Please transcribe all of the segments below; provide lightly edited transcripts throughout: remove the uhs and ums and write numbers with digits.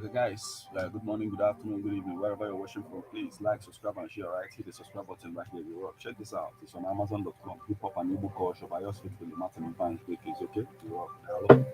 Okay, guys, good morning, good afternoon, good evening, wherever you're watching from. Please like, subscribe, and share. Right, hit the subscribe button right here. We rock. Check this out. It's on Amazon.com. Hip hop and ebook culture by yours faithfully, Martin and Vine. It's okay. We rock. Hello.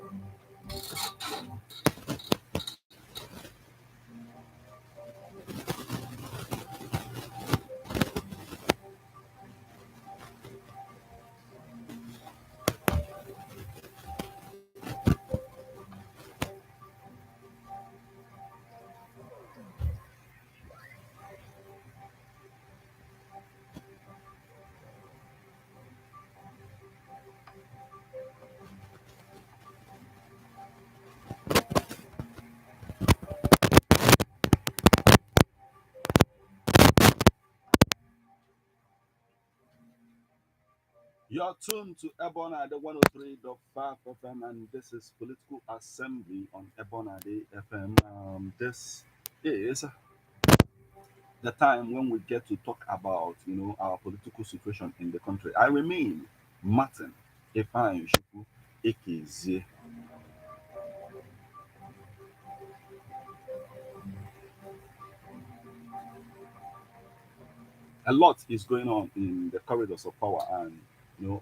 You're tuned to Ebona the 103.5 FM, and this is Political Assembly on Ebona the FM. This is the time when we get to talk about our political situation in the country. I remain Martin Ifeanyi Chukwu Ekezie. A lot is going on in the corridors of power, and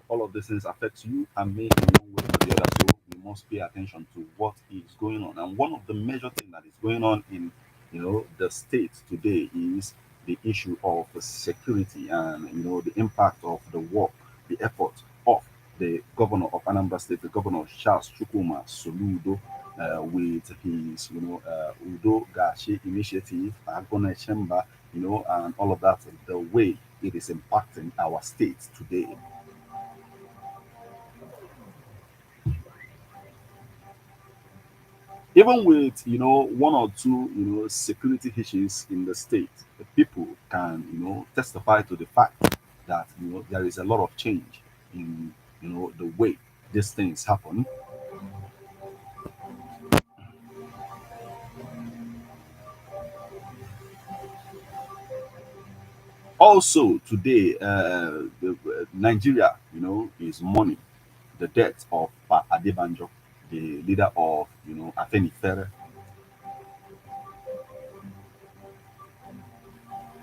all of these things affect you and me in one way or the other. So we must pay attention to what is going on. And one of the major things that is going on in the state today is the issue of security, and the impact of the work, the effort of the governor of Anambra State, the governor Charles Chukwuma Soludo, with his Udo Gashi initiative, Agunechemba, and all of that, the way it is impacting our state today. Even with one or two security issues in the state, the people can testify to the fact that there is a lot of change in the way these things happen. Also today, Nigeria is mourning the death of Adebanjo, the leader of Afenifere.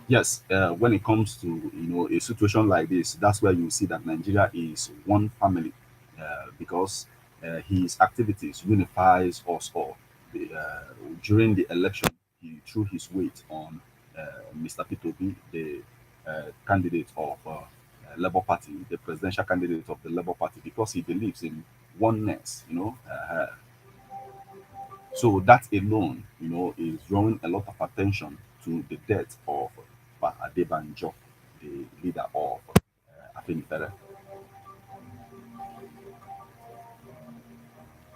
Yes, when it comes to a situation like this, that's where you see that Nigeria is one family, because his activities unifies us all. During the election, he threw his weight on Mr. P2B, the candidate of Labour Party, the presidential candidate of the Labour Party, because he believes in oneness. So that alone, is drawing a lot of attention to the death of Adebanjo, the leader of Afenifere.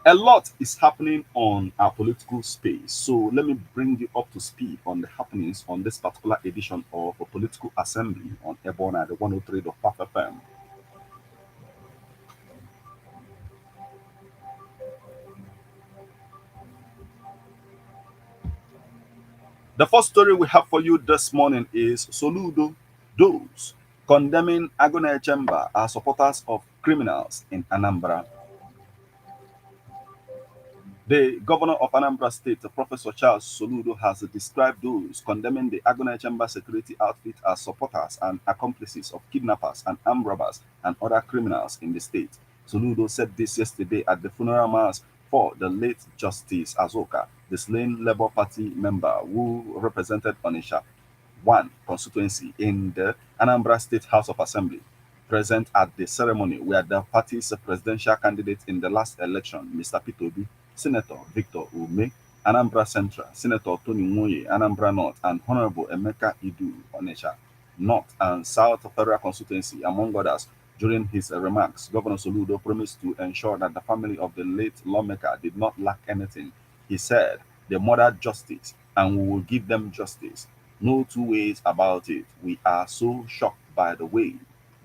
A lot is happening on our political space. So let me bring you up to speed on the happenings on this particular edition of a political assembly on Ebona, the 103.5 FM. The first story we have for you this morning is Soludo. Those condemning Agunechemba are supporters of criminals in Anambra. The governor of Anambra State, Professor Charles Soludo, has described those condemning the Agunechemba security outfit as supporters and accomplices of kidnappers and armed robbers and other criminals in the state. Soludo said this yesterday at the funeral mass for the late Justice Azoka, the slain Labour Party member who represented Onisha 1 constituency in the Anambra State House of Assembly. Present at the ceremony were the party's presidential candidate in the last election, Mr. P2B, Senator Victor Ume, Anambra Central, Senator Tony Moye, Anambra North, and Honorable Emeka Idu Onesha, North and South Federal Constituency, among others. During his remarks, Governor Soludo promised to ensure that the family of the late lawmaker did not lack anything. He said, they murdered justice, and we will give them justice. No two ways about it. We are so shocked by the way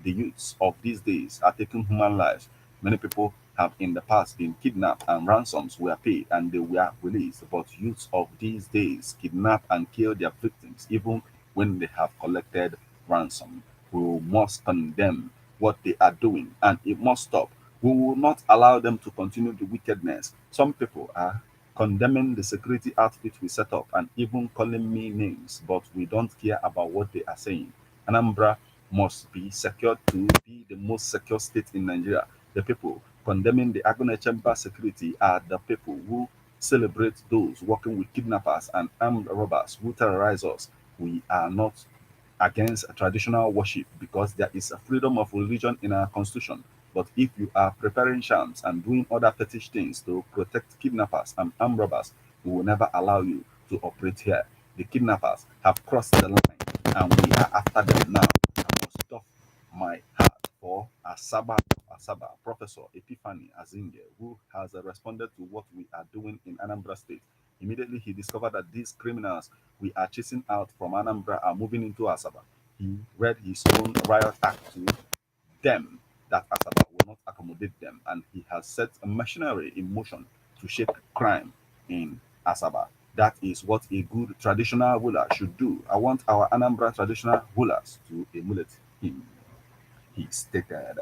the youths of these days are taking human lives. Many people have in the past been kidnapped and ransoms were paid and they were released. But youths of these days kidnap and kill their victims even when they have collected ransom. We must condemn what they are doing and it must stop. We will not allow them to continue the wickedness. Some people are. condemning the security outfit we set up, and even calling me names, but we don't care about what they are saying. Anambra must be secured to be the most secure state in Nigeria. The people condemning the Agunechemba security are the people who celebrate those working with kidnappers and armed robbers who terrorize us. We are not against traditional worship because there is a freedom of religion in our constitution. But if you are preparing shams and doing other fetish things to protect kidnappers and armed robbers, we will never allow you to operate here. The kidnappers have crossed the line and we are after them now. I must doff my hat for Asaba, Professor Epiphany Azinge, who has responded to what we are doing in Anambra State. Immediately, he discovered that these criminals we are chasing out from Anambra are moving into Asaba. He read his own riot act to them that Asaba will not accommodate them, and he has set a machinery in motion to shake crime in Asaba. That is what a good traditional ruler should do. I want our Anambra traditional rulers to emulate him, he stated.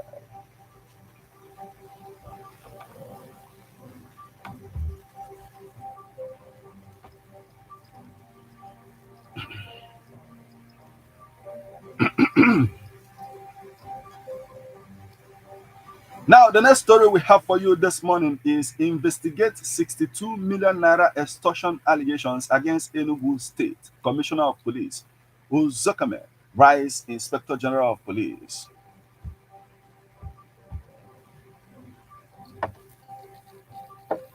Now, the next story we have for you this morning is investigate 62 million naira extortion allegations against Enugu State Commissioner of Police Uzokame Rise Inspector General of Police.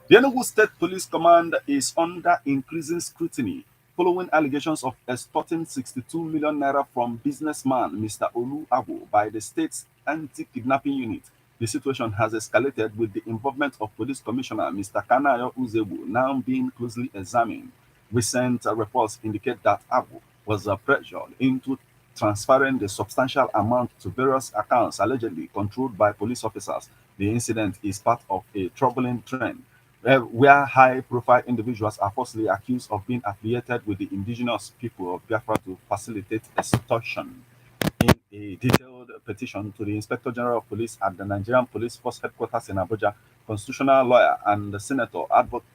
The Enugu State Police Command is under increasing scrutiny following allegations of extorting 62 million naira from businessman Mr. Olu Abu by the state's anti-kidnapping unit. The situation has escalated with the involvement of Police Commissioner Mr. Kanayo Uzebu now being closely examined. Recent reports indicate that Abu was pressured into transferring the substantial amount to various accounts allegedly controlled by police officers. The incident is part of a troubling trend where high-profile individuals are falsely accused of being affiliated with the indigenous people of Biafra to facilitate extortion. In a detailed petition to the Inspector General of Police at the Nigerian Police Force Headquarters in Abuja, constitutional lawyer and the senator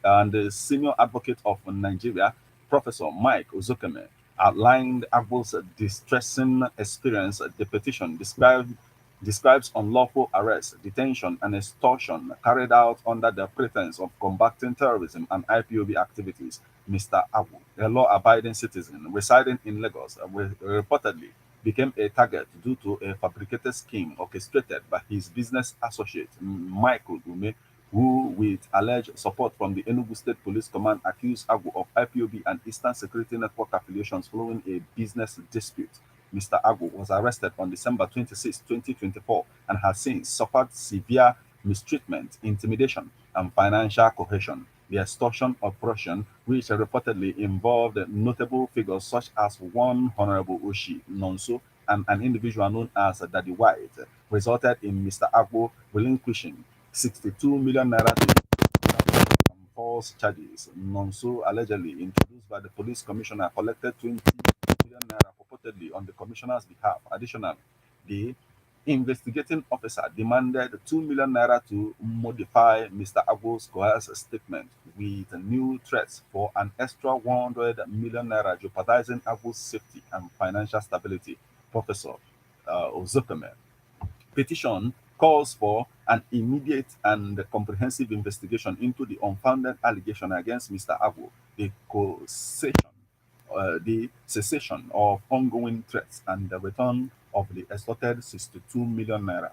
and the senior advocate of Nigeria, Professor Mike Ozokeme, outlined Agbo's distressing experience. The petition describes unlawful arrest, detention, and extortion carried out under the pretense of combating terrorism and IPOB activities. Mr. Abu, a law-abiding citizen residing in Lagos, reportedly became a target due to a fabricated scheme orchestrated by his business associate, Michael Ume, who, with alleged support from the Enugu State Police Command, accused Agu of IPOB and Eastern Security Network affiliations following a business dispute. Mr. Agu was arrested on December 26, 2024, and has since suffered severe mistreatment, intimidation, and financial coercion. The extortion operation, which reportedly involved notable figures such as one Honorable Oshi Nonso and an individual known as Daddy White, resulted in Mr. Agbo relinquishing 62 million naira to false charges. Nonso, allegedly introduced by the police commissioner, collected 20 million naira purportedly on the commissioner's behalf. Additionally, the investigating officer demanded 2 million naira to modify Mr. Agbo's coerced statement with new threats for an extra 100 million naira, jeopardizing Agbo's safety and financial stability. Professor Ozokeme petition calls for an immediate and comprehensive investigation into the unfounded allegation against Mr. Abu, the cessation of ongoing threats, and the return of the extorted 62 million naira.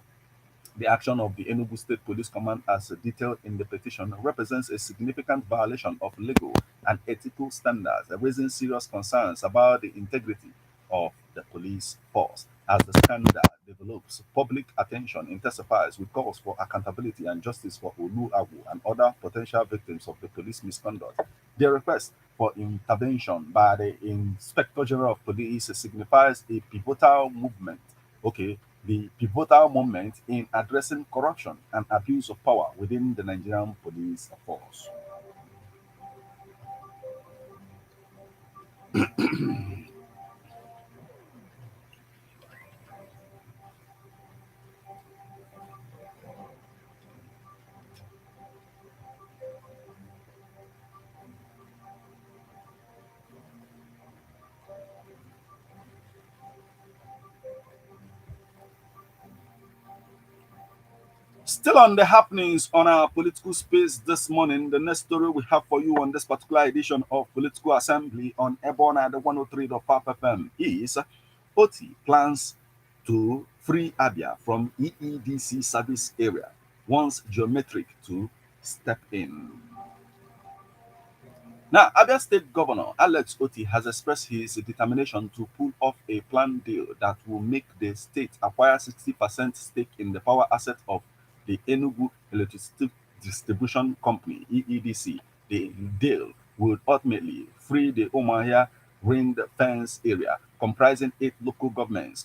The action of the Enugu State Police Command, as detailed in the petition, represents a significant violation of legal and ethical standards, raising serious concerns about the integrity of the police force. As the scandal develops, public attention intensifies with calls for accountability and justice for Olu Agu and other potential victims of the police misconduct. The request for intervention by the Inspector General of Police signifies a pivotal movement. Okay, the pivotal moment in addressing corruption and abuse of power within the Nigerian police force. Still on the happenings on our political space this morning, the next story we have for you on this particular edition of Political Assembly on Ebona, the 103.5 FM is OT plans to free Abia from EEDC service area, wants Geometric to step in. Now, Abia State Governor Alex Oti has expressed his determination to pull off a planned deal that will make the state acquire 60% stake in the power asset of the Enugu Electricity Distribution Company (EEDC). The deal would ultimately free the Umuahia ring fence area, comprising 8 local governments,